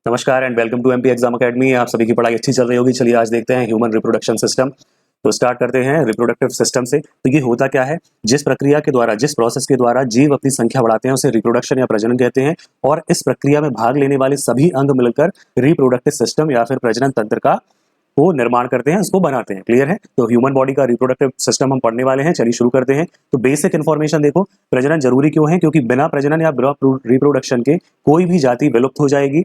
नमस्कार and welcome to MP exam academy. आप सभी की पढ़ाई अच्छी चल रही होगी। चलिए आज देखते हैं ह्यूमन रिप्रोडक्शन सिस्टम। तो स्टार्ट करते हैं रिप्रोडक्टिव सिस्टम से। तो ये होता क्या है, जिस प्रक्रिया के द्वारा, जिस प्रोसेस के द्वारा जीव अपनी संख्या बढ़ाते हैं उसे रिप्रोडक्शन या प्रजनन कहते हैं। और इस प्रक्रिया में भाग लेने वाले सभी अंग मिलकर रिप्रोडक्टिव सिस्टम या फिर प्रजनन तंत्र का वो निर्माण करते हैं, उसको बनाते हैं। क्लियर है? तो ह्यूमन बॉडी का रिप्रोडक्टिव सिस्टम हम पढ़ने वाले हैं। चलिए शुरू करते हैं। तो बेसिक इन्फॉर्मेशन देखो, प्रजनन जरूरी क्यों है? क्योंकि बिना प्रजनन या बिना रिप्रोडक्शन के कोई भी जाति विलुप्त हो जाएगी।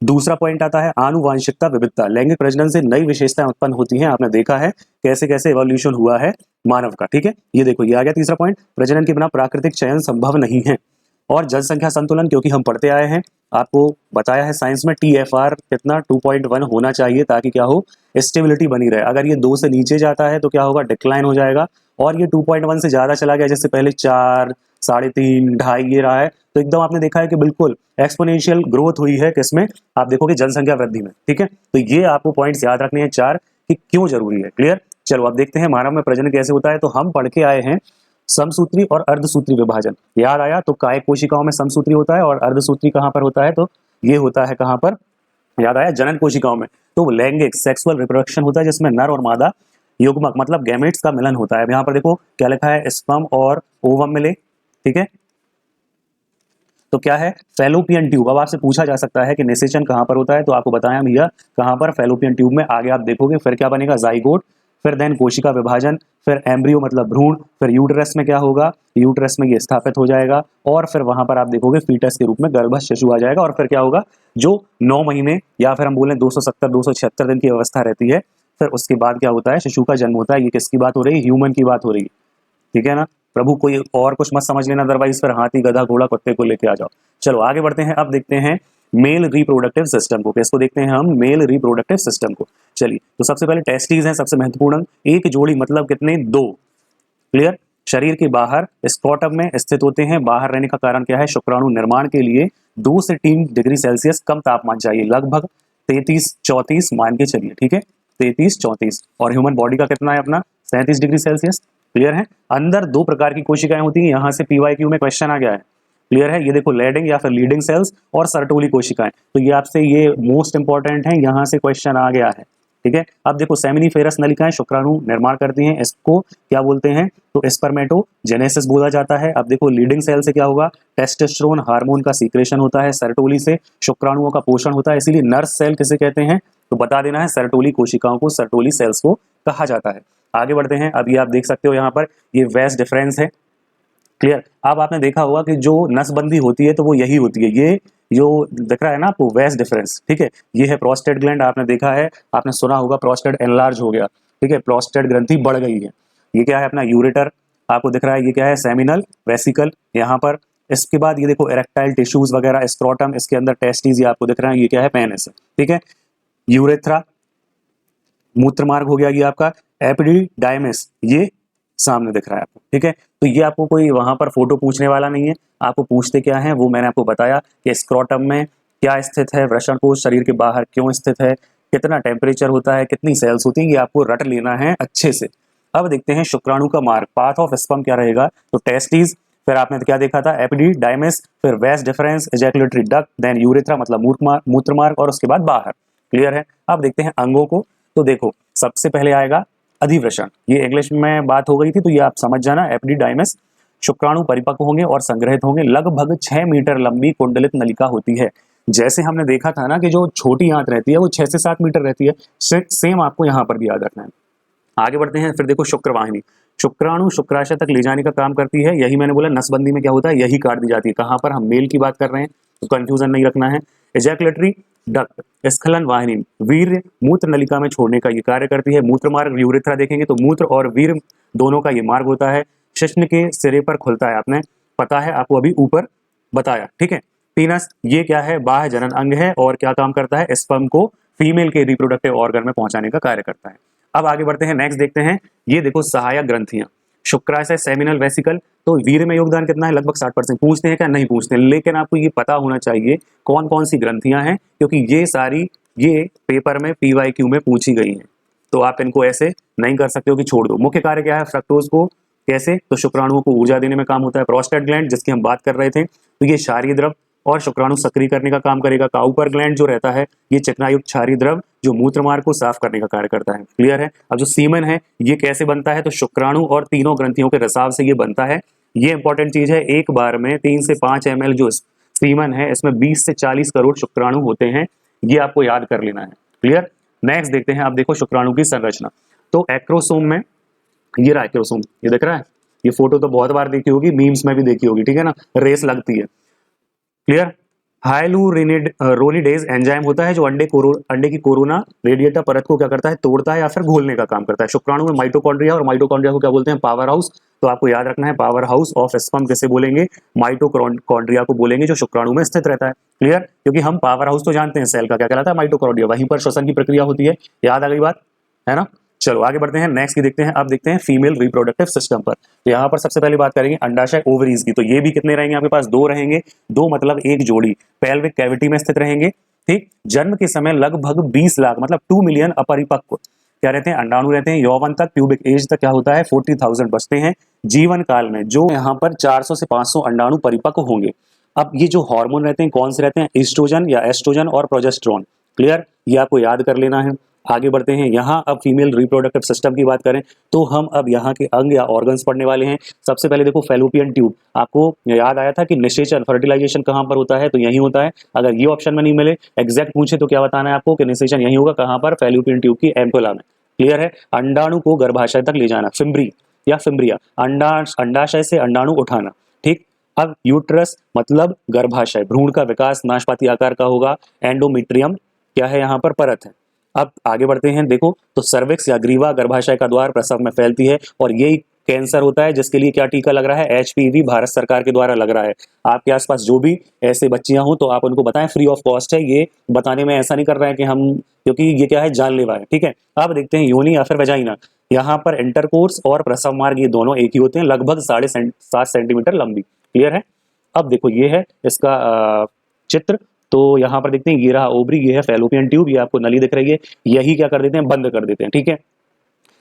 दूसरा पॉइंट आता है आनुवांशिकता विविधता। लैंगिक प्रजनन से नई विशेषताएं उत्पन्न होती हैं। आपने देखा है कैसे कैसे इवोल्यूशन हुआ है मानव का। ठीक है, ये देखो ये आ गया तीसरा पॉइंट। प्रजनन के बिना प्राकृतिक चयन संभव नहीं है। और जनसंख्या संतुलन, क्योंकि हम पढ़ते आए हैं, आपको बताया है साइंस में TFR कितना 2.1 होना चाहिए ताकि क्या हो, स्टेबिलिटी बनी रहे। अगर ये 2 से नीचे जाता है तो क्या होगा, डिक्लाइन हो जाएगा। और ये 2.1 से ज्यादा चला गया, जैसे पहले 4, 3.5, 2.5 ये रहा है, तो एकदम आपने देखा है कि बिल्कुल एक्सपोनेंशियल ग्रोथ हुई है। किसमें? आप देखोगे जनसंख्या वृद्धि में। ठीक है, तो ये आपको पॉइंट्स याद रखने हैं 4 कि क्यों जरूरी है। क्लियर? चलो अब देखते हैं मानव में प्रजनन कैसे होता है। तो हम पढ़ के आए हैं समसूत्री और अर्धसूत्री विभाजन। याद आया? तो कायिक कोशिकाओं में समसूत्री होता है और अर्धसूत्री कहां पर होता है? तो ये होता है कहां पर? याद आया? जनन कोशिकाओं में। तो लैंगिक सेक्सुअल रिप्रोडक्शन होता है जिसमें नर और मादा युग्मक मतलब गैमेट्स का मिलन होता है। यहाँ पर देखो क्या लिखा है, स्पर्म और ओवम मिले। ठीक है, तो क्या है, फैलोपियन ट्यूब। अब आपसे पूछा जा सकता है कि निषेचन कहां पर होता है, तो आपको बताया भैया कहां पर, फैलोपियन ट्यूब में। आगे आप देखोगे फिर क्या बनेगा, जाइगोट, फिर देन कोशिका विभाजन, फिर एम्ब्रियो मतलब भ्रूण, फिर यूटरस में क्या होगा, यूटरस में ये स्थापित हो जाएगा और फिर वहां पर आप देखोगे फीटस के रूप में गर्भस्थ शिशु आ जाएगा। और फिर क्या होगा, जो 9 महीने या फिर हम बोले 270-276 दिन की अवस्था रहती है, फिर उसके बाद क्या होता है, शिशु का जन्म होता है। ये किसकी बात हो रही है? ह्यूमन की बात हो रही है। ठीक है ना प्रभु, कोई और कुछ मत समझ लेना, अदरवाइज फिर हाथी गधा घोड़ा कुत्ते को लेके आ जाओ। चलो आगे बढ़ते हैं। अब देखते हैं मेल रिप्रोडक्टिव सिस्टम को। किसको देखते हैं हम? मेल रिप्रोडक्टिव सिस्टम को। चलिए, तो सबसे पहले टेस्टिस हैं, सबसे महत्वपूर्ण। एक जोड़ी मतलब कितने? 2। क्लियर? शरीर के बाहर स्क्रॉटम में स्थित होते हैं। बाहर रहने का कारण क्या है? शुक्राणु निर्माण के लिए 2 से 3 डिग्री सेल्सियस कम तापमान चाहिए, लगभग 33-34 मान के चलिए। ठीक है, 33-34। और ह्यूमन बॉडी का कितना है अपना? 37 डिग्री सेल्सियस। क्लियर है? अंदर 2 प्रकार की कोशिकाएं होती हैं। यहां से PYQ में क्वेश्चन आ गया है। क्लियर है? ये देखो, लेडिंग या फिर लीडिंग सेल्स और सर्टोली कोशिकाएं। तो ये आपसे ये मोस्ट इंपॉर्टेंट है, यहां से क्वेश्चन आ गया है। ठीक है, अब देखो सेमिनिफेरस नलिकाएं शुक्राणु निर्माण करती हैं। इसको क्या बोलते हैं? तो स्पर्मेटोजेनेसिस बोला जाता है। अब देखो लीडिंग सेल से क्या होगा, टेस्टोस्टेरोन हार्मोन का सीक्रेशन होता है। सर्टोली से शुक्राणुओं का पोषण होता है। इसीलिए नर्स सेल किसे कहते हैं? तो बता देना है, सर्टोली कोशिकाओं को सर्टोली सेल्स को कहा जाता है। आगे बढ़ते हैं। अब ये आप देख सकते हो यहाँ पर, ये वेस्ट डिफरेंस है। क्लियर? अब आपने देखा होगा कि जो नसबंदी होती है तो वो यही होती है। ये जो दिख रहा है ना आपको, वेस्ट डिफरेंस। ठीक है, ये है प्रोस्टेट ग्लैंड। आपने देखा है, आपने सुना होगा प्रोस्टेट एनलार्ज हो गया। ठीक है, प्रोस्टेट ग्रंथि बढ़ गई है। ये क्या है अपना? यूरेटर आपको दिख रहा है। ये क्या है? सेमिनल वेसिकल यहाँ पर। इसके बाद ये देखो इरेक्टाइल टिश्यूज वगैरह, स्क्रोटम, इसके अंदर टेस्टिस, ये आपको दिख रहा है। ये क्या है? पेनिस। ठीक है, यूरेथ्रा मूत्र मार्ग हो गया ये आपका। एपिडिडाइमिस ये सामने दिख रहा है आपको। ठीक है, तो ये आपको कोई वहां पर फोटो पूछने वाला नहीं है। आपको पूछते क्या है वो मैंने आपको बताया कि स्क्रोटम में क्या स्थित है, वृषणकोश शरीर के बाहर क्यों स्थित है, कितना टेम्परेचर होता है, कितनी सेल्स होती है, ये आपको रट लेना है अच्छे से। अब देखते हैं शुक्राणु का मार्ग, पाथ ऑफ स्पर्म क्या रहेगा। तो टेस्टिस, फिर आपने क्या देखा था, एपिडिडाइमिस, फिर vas deferens, ejaculatory duct, then urethra मतलब मूत्र मार्ग और उसके बाद बाहर। क्लियर है? अब देखते हैं अंगों को। तो देखो सबसे पहले आएगा अधिवृषण। ये इंग्लिश में बात हो गई थी तो ये आप समझ जाना, एपिडिडाइमिस। शुक्राणु परिपक्व होंगे और संग्रहित होंगे। लगभग 6 मीटर लंबी कुंडलित नलिका होती है। जैसे हमने देखा था ना कि जो छोटी आंत रहती है वो 6 से 7 मीटर रहती है, सेम आपको यहाँ पर भी याद रखना है। आगे बढ़ते हैं। फिर देखो शुक्रवाहिनी, शुक्राणु शुक्राशय तक ले जाने का काम करती है। यही मैंने बोला नसबंदी में क्या होता है, यही काट दी जाती है। कहां पर? हम मेल की बात कर रहे हैं, तो कंफ्यूजन नहीं रखना है। एजैकुलेटरी डक्ट, स्खलन वाहिनी, वीर्य मूत्र नलिका में छोड़ने का ये कार्य करती है। मूत्र मार्ग यूरेथ्रा देखेंगे तो मूत्र और वीर्य दोनों का ये मार्ग होता है। शिश्न के सिरे पर खुलता है, आपने पता है, आपको अभी ऊपर बताया। ठीक है, पीनस ये क्या है? बाह्य जनन अंग है और क्या काम करता है? स्पर्म को फीमेल के रिप्रोडक्टिव ऑर्गन में पहुंचाने का कार्य करता है। अब आगे बढ़ते हैं, नेक्स्ट देखते हैं। ये देखो सहायक ग्रंथियां, शुक्राशय, सेमिनल वेसिकल। तो वीर्य में योगदान कितना है? लगभग 60%। पूछते हैं क्या? नहीं पूछते, लेकिन आपको ये पता होना चाहिए कौन कौन सी ग्रंथियां हैं, क्योंकि ये सारी ये पेपर में PYQ में पूछी गई हैं। तो आप इनको ऐसे नहीं कर सकते हो कि छोड़ दो। मुख्य कार्य क्या है फ्रक्टोज को? कैसे? तो शुक्राणुओं को ऊर्जा देने में काम होता है। प्रोस्टेट ग्लैंड जिसकी हम बात कर रहे थे, तो ये क्षारीय द्रव और शुक्राणु सक्रिय करने का काम करेगा। काउपर ग्लैंड जो रहता है ये चिकनायुक्त क्षारीय द्रव जो मूत्र मार्ग को साफ करने का कार्य करता है। क्लियर है। अब जो सीमन है ये कैसे बनता है, तो शुक्राणु और तीनों ग्रंथियों के रिसाव से ये बनता है। ये इंपॉर्टेंट चीज है। एक बार में 3 से 5 ml जो सीमन है इसमें 20 से 40 करोड़ शुक्राणु होते हैं, ये आपको याद कर लेना है। क्लियर। नेक्स्ट देखते हैं, आप देखो शुक्राणु की संरचना। तो एक्रोसोम में ये रहा एक्रोसोम, ये दिख रहा है। ये फोटो तो बहुत बार देखी होगी, मीम्स में भी देखी होगी, ठीक है ना, रेस लगती है। क्लियर। हाइलुरोनिडेज एंजाइम होता है जो अंडे की कोरोना रेडिएटा परत को क्या करता है, तोड़ता है या फिर घोलने का काम करता है। शुक्राणु में माइटोकॉन्ड्रिया, और माइटोकॉन्ड्रिया को क्या बोलते हैं, पावर हाउस। तो आपको याद रखना है पावर हाउस ऑफ स्पर्म किसे बोलेंगे, माइटोकॉन्ड्रिया को बोलेंगे जो शुक्राणु में स्थित रहता है। क्लियर। क्योंकि हम पावर हाउस तो जानते हैं सेल का क्या कहलाता है, माइटोकॉन्ड्रिया, वहीं पर श्वसन की प्रक्रिया होती है। याद आ गई बात, है ना। चलो आगे बढ़ते हैं, नेक्स्ट की देखते हैं। अब देखते हैं फीमेल रिप्रोडक्टिव सिस्टम पर। तो यहाँ पर सबसे पहले बात करेंगे अंडाशय ओवरीज की। तो ये भी कितने रहेंगे आपके पास, 2 रहेंगे। 2 मतलब एक जोड़ी पेल्विक कैविटी में स्थित रहेंगे। ठीक। जन्म के समय लगभग 20 लाख मतलब 2 मिलियन अपरिपक्व क्या रहते हैं, अंडाणु रहते हैं। यौवन तक, प्यूबिक एज तक क्या होता है, 40,000 बचते हैं। जीवन काल में जो यहाँ पर 400 से 500 अंडाणु परिपक्व होंगे। अब ये जो हार्मोन रहते हैं कौन से रहते हैं, ईस्ट्रोजन या एस्ट्रोजन और प्रोजेस्टेरोन। क्लियर। ये आपको याद कर लेना है। आगे बढ़ते हैं, यहाँ अब फीमेल रिप्रोडक्टिव सिस्टम की बात करें तो हम अब यहाँ के अंग या ऑर्गन्स पढ़ने वाले हैं। सबसे पहले देखो फैलोपियन ट्यूब। आपको याद आया था कि निषेचन फर्टिलाइजेशन कहाँ पर होता है, तो यही होता है। अगर ये ऑप्शन में नहीं मिले, एग्जैक्ट पूछे तो क्या बताना है आपको कि निषेचन यही होगा, कहाँ पर, फैलोपियन ट्यूब की एम्पुला में। क्लियर है। अंडाणु को गर्भाशय तक ले जाना, फिम्ब्री या फिम्ब्रिया, अंडाशय से अंडाणु उठाना। ठीक। अब यूट्रस मतलब गर्भाशय, भ्रूण का विकास नाशपाती आकार का होगा। एंडोमेट्रियम क्या है, यहाँ पर परत है। अब आगे बढ़ते हैं, देखो तो सर्विक्स या ग्रीवा गर्भाशय का द्वार प्रसव में फैलती है, और यही कैंसर होता है जिसके लिए क्या टीका लग रहा है, HPV भारत सरकार के द्वारा लग रहा है। आपके आसपास जो भी ऐसे बच्चियां हो तो आप उनको बताएं, फ्री ऑफ कॉस्ट है। ये बताने में ऐसा नहीं कर रहे हैं कि हम, क्योंकि ये क्या है, जानलेवा है। ठीक है। अब देखते हैं योनि या फिर वजाइना। यहाँ पर इंटरकोर्स और प्रसव मार्ग ये दोनों एक ही होते हैं, लगभग 7.5 सेंटीमीटर लंबी। क्लियर है। अब देखो ये है इसका चित्र। तो यहाँ पर देखते हैं ये रहा ओवरी, ये है फैलोपियन ट्यूब, ये आपको नली दिख रही है, यही क्या कर देते हैं, बंद कर देते हैं। ठीक है।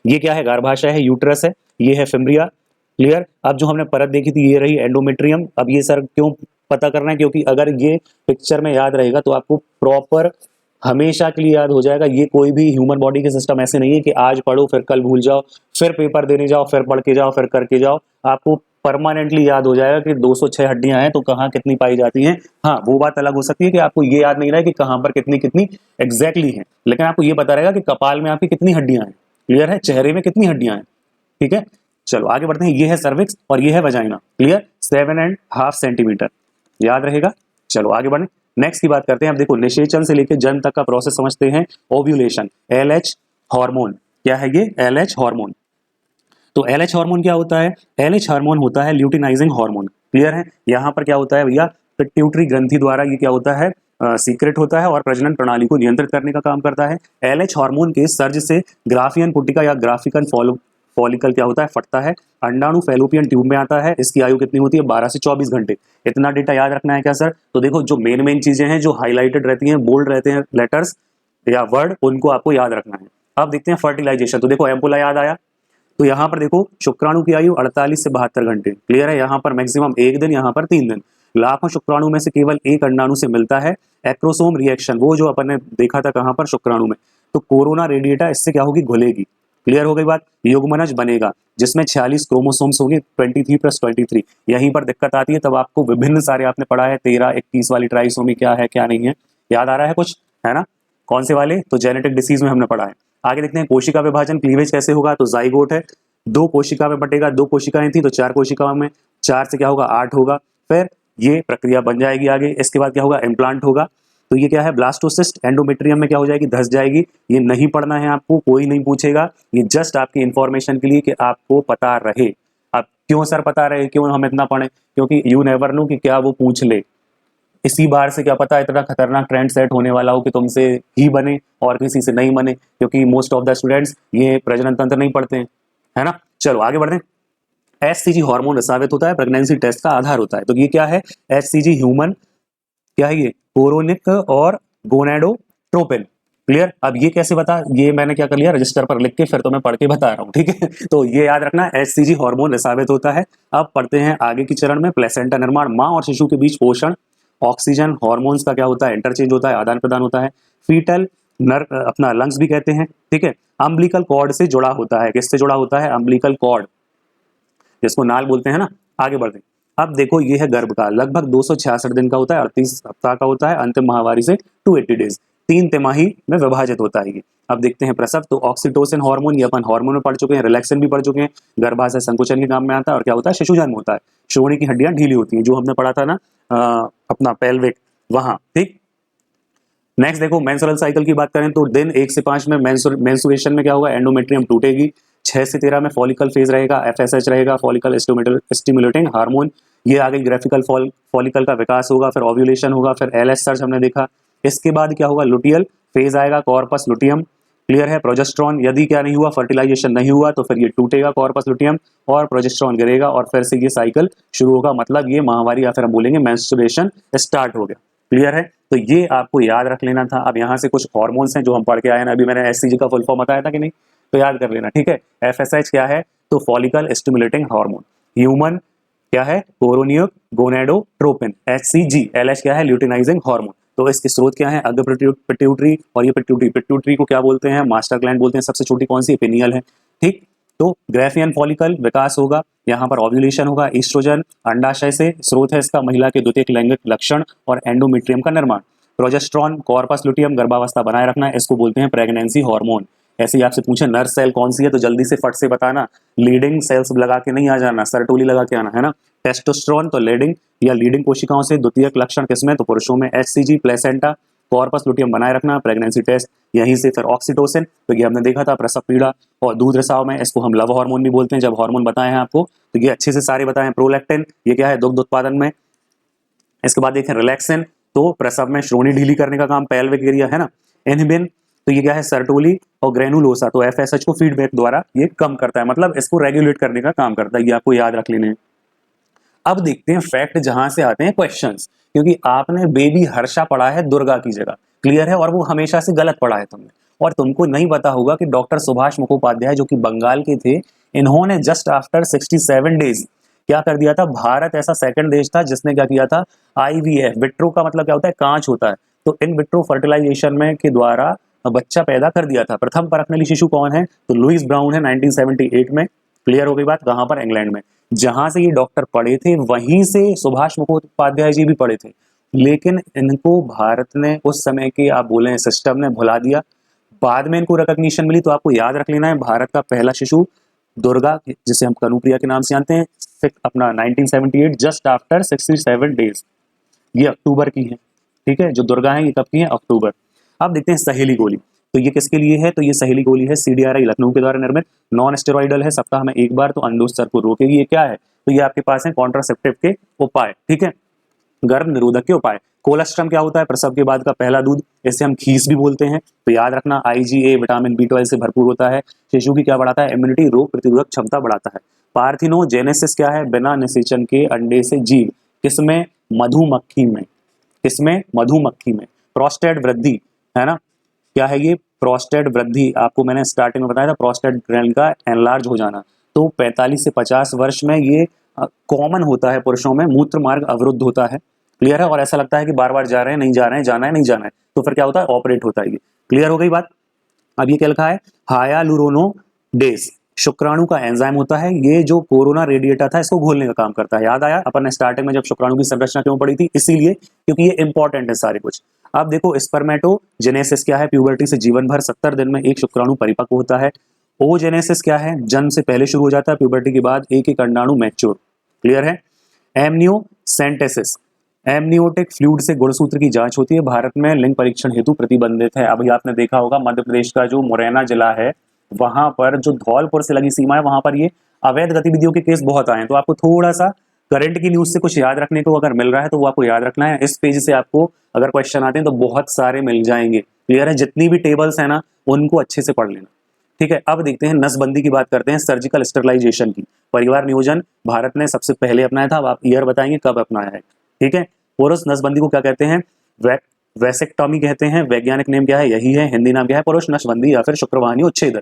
ये क्या है, गर्भाशय है, यूट्रस है, ये है फिम्ब्रिया। क्लियर। अब जो हमने परत देखी थी ये रही एंडोमेट्रियम। अब ये सर क्यों पता करना है, क्योंकि अगर ये पिक्चर में याद रहेगा तो आपको प्रॉपर हमेशा के लिए याद हो जाएगा। ये कोई भी ह्यूमन बॉडी के सिस्टम ऐसे नहीं है कि आज पढ़ो फिर कल भूल जाओ, फिर पेपर देने जाओ, फिर पढ़ के जाओ, फिर करके जाओ। आपको परमानेंटली याद हो जाएगा कि 206 हड्डियां हैं तो कहाँ कितनी पाई जाती हैं। हाँ, वो बात अलग हो सकती है कि आपको ये याद नहीं रहा है कि कहाँ पर कितनी कितनी एग्जैक्टली है, लेकिन आपको ये पता रहेगा कि कपाल में आपकी कितनी हड्डियां हैं। क्लियर है। चेहरे में कितनी हड्डियां हैं। ठीक है। चलो आगे बढ़ते हैं, ये है सर्विक्स और ये है वजाइना। क्लियर। 7.5 सेंटीमीटर याद रहेगा। चलो आगे बढ़े, नेक्स्ट की बात करते हैं। अब देखो निषेचन से लेकर जन्म तक का प्रोसेस समझते हैं। Ovulation, LH hormone. क्या है ये, LH हार्मोन। तो LH हार्मोन क्या होता है, LH हार्मोन होता है ल्यूटिनाइजिंग हार्मोन। क्लियर है। यहाँ पर क्या होता है भैया, पिट्यूटरी ग्रंथि द्वारा ये क्या होता है, सीक्रेट होता है और प्रजनन प्रणाली को नियंत्रित करने का काम करता है। LH हार्मोन के सर्ज से ग्राफियन पुटिका या ग्राफिकन फॉलिकल क्या होता है, फटता है। अंडाणु फैलोपियन ट्यूब में आता है। इसकी आयु कितनी होती है, 12 से 24 घंटे। इतना डेटा याद रखना है क्या सर, तो देखो जो मेन चीजें हैं जो हाईलाइटेड रहती हैं, बोल्ड रहते हैं लेटर्स या वर्ड, उनको आपको याद रखना है। अब देखते हैं फर्टिलाइजेशन। तो देखो एम्पुला याद आया, तो यहाँ पर देखो शुक्राणु की आयु 48 से 72 घंटे। क्लियर है। यहाँ पर मैक्सिमम 1 दिन, यहाँ पर 3 दिन। लाखों शुक्राणु में से केवल एक अंडाणु से मिलता है। एक्रोसोम रिएक्शन, वो जो अपन ने देखा था कहाँ पर, शुक्राणु में। तो कोरोना रेडिएटा इससे क्या होगी, घुलेगी। क्लियर हो गई बात। युग्मनज बनेगा जिसमें 46 क्रोमोसोम्स होंगे, 23 + 23। यहीं पर दिक्कत आती है, तब आपको विभिन्न सारे आपने पढ़ा है 13, 21 वाली ट्राइसोमी क्या है क्या नहीं है, याद आ रहा है कुछ, है ना। कौन से वाले, तो जेनेटिक डिसीज में हमने पढ़ा है। आगे देखते हैं कोशिका विभाजन, क्लीवेज कैसे होगा, तो जाइगोट है, 2 कोशिका में बटेगा। 2 कोशिकाएं थी तो 4 कोशिकाओं में, 4 से क्या होगा, 8 होगा। फिर ये प्रक्रिया बन जाएगी आगे। इसके बाद क्या होगा, इम्प्लांट होगा। तो ये क्या है, ब्लास्टोसिस्ट। एंडोमेट्रियम में क्या हो जाएगी, धस जाएगी। ये नहीं पढ़ना है आपको, कोई नहीं पूछेगा, ये जस्ट आपकी इंफॉर्मेशन के लिए कि आपको पता रहे। अब क्यों सर पता रहे, क्यों हम इतना पढ़े, क्योंकि यू नेवर नो कि क्या वो पूछ ले। इसी बार से क्या पता इतना खतरनाक ट्रेंड सेट होने वाला हो कि तुमसे ही बने और किसी से नहीं बने, क्योंकि मोस्ट ऑफ द स्टूडेंट्स ये प्रजनन तंत्र नहीं पढ़ते हैं, है ना। चलो आगे बढ़ते हैं। HCG हार्मोन रसायत होता है, प्रेगनेंसी टेस्ट का आधार होता है। तो ये क्या है, HCG ह्यूमन क्या है, ये कोरोनिक और गोनेडोट्रोपिन। क्लियर। अब ये कैसे बता, ये मैंने क्या कर लिया, रजिस्टर पर लिख के फिर तो मैं पढ़ के बता रहा हूँ। ठीक है। तो ये याद रखना, HCG हार्मोन रसायत होता है। अब पढ़ते हैं आगे की चरण में, प्लेसेंटा निर्माण, माँ और शिशु के बीच पोषण ऑक्सीजन हार्मोन्स का क्या होता है, इंटरचेंज होता है, आदान प्रदान होता है। फीटल नर अपना लंग्स भी कहते हैं, ठीक है। अम्बिलिकल कॉर्ड से जुड़ा होता है, किससे जुड़ा होता है, अम्बिलिकल कॉर्ड, जिसको नाल बोलते हैं ना। आगे बढ़ते हैं। अब देखो ये है गर्भकाल, लगभग 266 दिन का होता है, 38 सप्ताह का होता है, अंतिम माहवारी से 280 डेज, 3 तिमाही में विभाजित होता है ये। अब देखते हैं प्रसव। तो ऑक्सीटोसिन हार्मोन, ये अपन हार्मोन में पढ़ चुके हैं, रिलैक्सिन भी पढ़ चुके हैं, गर्भाशय संकुचन के काम में आता है। और क्या होता है, शिशु जन्म होता है, श्रोणि की हड्डियां ढीली होती हैं, जो हमने पढ़ा था ना अपना पेल्विक वहां, ठीक। नेक्स्ट देखो मेंस्ट्रुअल साइकिल की बात करें तो दिन 1 से 5 में मेंस्ट्रुएशन में क्या होगा, एंडोमेट्रियम टूटेगी। 6 से 13 में फॉलिकल फेज रहेगा, एफएसएच रहेगा, फॉलिकल स्टिमुलेटिंग हार्मोन। ये आगे ग्राफिकल फॉलिकल का विकास होगा, फिर ओव्यूलेशन होगा, फिर एलएस सर्ज हमने देखा। इसके बाद क्या होगा, लुटियल फेज आएगा, कॉर्पस लुटियम, क्लियर है। प्रोजेस्ट्रॉन, यदि क्या नहीं हुआ, फर्टिलाइजेशन नहीं हुआ तो फिर ये टूटेगा कॉर्पस लुटियम और प्रोजेस्ट्रॉन गिरेगा और फिर से ये साइकिल शुरू होगा, मतलब ये माहवारी या फिर हम बोलेंगे मेंस्ट्रुएशन स्टार्ट हो गया, क्लियर है। तो ये आपको याद रख लेना था। अब यहाँ से कुछ हार्मोन्स हैं जो हम पढ़ के आए ना, अभी मैंने एससीजी का फुल फॉर्म बताया था कि नहीं, तो याद कर लेना, ठीक है। एफएसएच क्या है, तो फॉलिकल स्टिमुलेटिंग हार्मोन। ह्यूमन क्या है, कोरोनियो गोनेडोट्रोपिन। एचसीजी, एलएच क्या है, ल्यूटिनाइजिंग हार्मोन। तो इसके स्रोत क्या है, अग्र पिट्यूटरी, और ये पिट्यूटरी को क्या बोलते हैं, मास्टर ग्लैंड बोलते हैं। सबसे छोटी कौन सी, पिनियल है, ठीक। तो ग्राफियन फॉलिकल विकास होगा, यहाँ पर ओव्यूलेशन होगा, ईस्ट्रोजन अंडाशय से स्रोत है इसका, महिला के द्वितीयक लैंगिक लक्षण और एंडोमेट्रियम का निर्माण। प्रोजेस्ट्रॉन, कॉर्पस लुटियम, गर्भावस्था बनाए रखना, इसको बोलते हैं प्रेगनेंसी हार्मोन। ऐसे ही आपसे पूछे नर्व सेल कौन सी है तो जल्दी से फट से बताना, लीडिंग सेल्स लगा के नहीं आ जाना, सरटोली लगा के आना है ना। टेस्टोस्टेरोन, तो लीडिंग या लीडिंग कोशिकाओं से द्वितीयक लक्षण किसमें, तो पुरुषों में। एचसीजी, प्लेसेंटा, कॉर्पस लुटियम बनाए रखना, प्रेगनेंसी टेस्ट। यहीं से फिर ऑक्सीटोसिन, तो ये हमने देखा था प्रसव पीड़ा। और दूध रिसाव में इसको हम लव हार्मोन भी बोलते हैं। जब हार्मोन बताए हैं आपको तो ये अच्छे से सारे बताए हैं। प्रोलैक्टिन, ये क्या है, दुग्ध उत्पादन में। इसके बाद देखें रिलैक्सिन, तो प्रसव में श्रोणि ढीली करने का काम, पेल्विक एरिया है ना। इनहिबिन, तो ये क्या है, सर्टोली। और ग्रेनुलोसा, तो एफएसएच को फीडबैक द्वारा ये कम करता है, मतलब इसको रेगुलेट करने का काम करता है, ये आपको याद रख लेने हैं। अब देखते हैं फैक्ट, जहां से आते हैं क्वेश्चंस, क्योंकि आपने बेबी हर्षा पढ़ा है दुर्गा की जगह, क्लियर है, और वो हमेशा से गलत पढ़ा है तुमने। और तुमको नहीं पता होगा कि डॉक्टर सुभाष मुखोपाध्याय, जो कि बंगाल के थे, इन्होंने जस्ट आफ्टर 67 डेज क्या कर दिया था, भारत ऐसा सेकंड देश था जिसने क्या किया था, आईवीएफ, विट्रो का मतलब क्या होता है, कांच होता है, तो इन विट्रो फर्टिलाइजेशन में के द्वारा बच्चा पैदा कर दिया था। प्रथम परखनेली शिशु कौन है, तो लुइस ब्राउन है 1978 में, क्लियर हो गई बात। कहां पर, इंग्लैंड में। जहां से ये डॉक्टर पढ़े थे वहीं से सुभाष मुखोपाध्याय जी भी पढ़े थे, लेकिन इनको भारत ने उस समय के आप बोले सिस्टम ने भुला दिया। बाद में इनको रिकॉग्निशन मिली, तो आपको याद रख लेना है, भारत का पहला शिशु दुर्गा, जिसे हम कनुप्रिया के नाम से जानते हैं, अपना 1978 जस्ट आफ्टर 67 डेज, ये अक्टूबर की है, ठीक है। जो दुर्गा है ये कब की है, अक्टूबर। अब देखते हैं सहेली गोली, तो ये किसके लिए है, तो ये सहेली गोली है सीडीआरआई लखनऊ के द्वारा निर्मित, नॉन स्टेरॉइडल है, सप्ताह में एक बार, तो अंडोत्सर्ग को रोकेगी। ये क्या है, तो ये आपके पास है कॉन्ट्रासेप्टिव के उपाय, ठीक है, गर्भ निरोधक के उपाय। कोलेस्ट्रम क्या होता है, प्रसव के बाद का पहला दूध, इसे हम खीस भी बोलते हैं, तो याद रखना। आईजीए, विटामिन B12 से भरपूर होता है, शिशु की क्या बढ़ाता है, इम्यूनिटी, रोग प्रतिरोधक क्षमता बढ़ाता है। पार्थिनोजेनेसिस क्या है, बिना निषेचन के अंडे से जीव, किसमें, मधुमक्खी में, किसमें, मधुमक्खी में। प्रोस्टेट वृद्धि है ना, क्या है ये, प्रोस्टेट वृद्धि, आपको मैंने स्टार्टिंग में बताया था, प्रोस्टेट ग्लैंड का एनलार्ज हो जाना, तो 45 से 50 वर्ष में ये कॉमन होता है पुरुषों में, मूत्र मार्ग अवरुद्ध होता है, क्लियर है, और ऐसा लगता है कि बार बार जा रहे हैं, नहीं जा रहे हैं, जाना है, नहीं जाना है, तो फिर क्या होता है, ऑपरेट होता है ये, क्लियर हो गई बात। अब ये क्या लिखा है, हायालुरोनोडेस, शुक्राणु का एंजाइम होता है, ये जो कोरोना रेडिएटा था इसको घोलने का काम करता है। याद आया अपन ने स्टार्टिंग में जब शुक्राणु की संरचना क्यों पढ़ी थी, इसीलिए क्योंकि ये इंपॉर्टेंट है सारे कुछ। अब देखो स्पर्मेटोजेनेसिस क्या है, प्यूबर्टी से जीवन भर 70 दिन में एक शुक्राणु परिपक्व होता है। ओजेनेसिस क्या है, जन्म से पहले शुरू हो जाता है, प्यूबर्टी के बाद एक एक अंडाणु मैच्योर, क्लियर है। एमनियोसेंटेसिस, एमनियोटिक फ्लूइड से गुणसूत्र की जांच होती है, भारत में लिंग परीक्षण हेतु प्रतिबंधित है। अभी आपने देखा होगा मध्य प्रदेश का जो मुरैना जिला है, वहां पर जो धौलपुर से लगी सीमा है, वहां पर ये अवैध गतिविधियों के केस बहुत आए हैं, तो आपको थोड़ा सा करंट की न्यूज से कुछ याद रखने को अगर मिल रहा है तो वो आपको याद रखना है। इस पेज से आपको अगर क्वेश्चन आते हैं तो बहुत सारे मिल जाएंगे, क्लियर है। जितनी भी टेबल्स है ना उनको अच्छे से पढ़ लेना, ठीक है। अब देखते हैं नसबंदी की बात करते हैं, सर्जिकल स्टरलाइजेशन की। परिवार नियोजन भारत ने सबसे पहले अपनाया था, अब आप ईयर बताएंगे कब अपनाया है, ठीक है। पुरुष नसबंदी को क्या कहते हैं, वैसेक्टॉमी कहते हैं, वैज्ञानिक नेम क्या है, यही है, हिंदी नाम क्या है, पुरुष नसबंदी या फिर शुक्रवाहिनी उच्छेदन।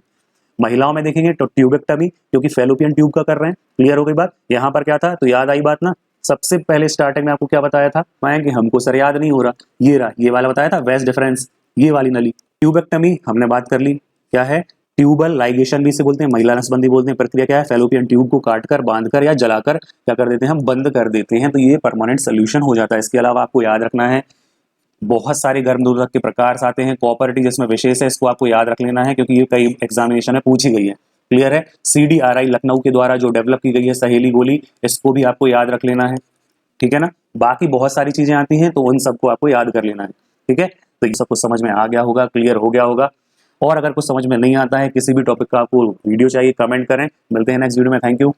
महिलाओं में देखेंगे तो ट्यूबेक्टमी, क्योंकि फेलोपियन ट्यूब का कर रहे हैं, क्लियर हो गई बात। यहाँ पर क्या था, तो याद आई बात ना, सबसे पहले स्टार्टिंग में आपको क्या बताया था मैं कि हमको सर याद नहीं हो रहा, ये रहा, ये वाला बताया था वेस्ट डिफरेंस, ये वाली नली। ट्यूबेक्टमी हमने बात कर ली, क्या है ट्यूबल लाइगेशन भी इसे बोलते हैं, महिला नसबंदी बोलते हैं। प्रक्रिया क्या है, फेलोपियन ट्यूब को काटकर, बांधकर या जलाकर क्या कर देते हैं, हम बंद कर देते हैं, तो ये परमानेंट सोल्यूशन हो जाता है। इसके अलावा आपको याद रखना है बहुत सारे गर्भ निरोधक के प्रकार आते हैं, कॉपर टी जिसमें विशेष है, इसको आपको याद रख लेना है क्योंकि ये कई एग्जामिनेशन में पूछी गई है। क्लियर है। CDRI लखनऊ के द्वारा जो डेवलप की गई है सहेली गोली, इसको भी आपको याद रख लेना है, ठीक है ना। बाकी बहुत सारी चीजें आती हैं तो उन सबको आपको याद कर लेना है, ठीक है। तो ये सब कुछ समझ में आ गया होगा, क्लियर हो गया होगा। और अगर कुछ समझ में नहीं आता है, किसी भी टॉपिक का आपको वीडियो चाहिए, कमेंट करें। मिलते हैं नेक्स्ट वीडियो में। Thank you.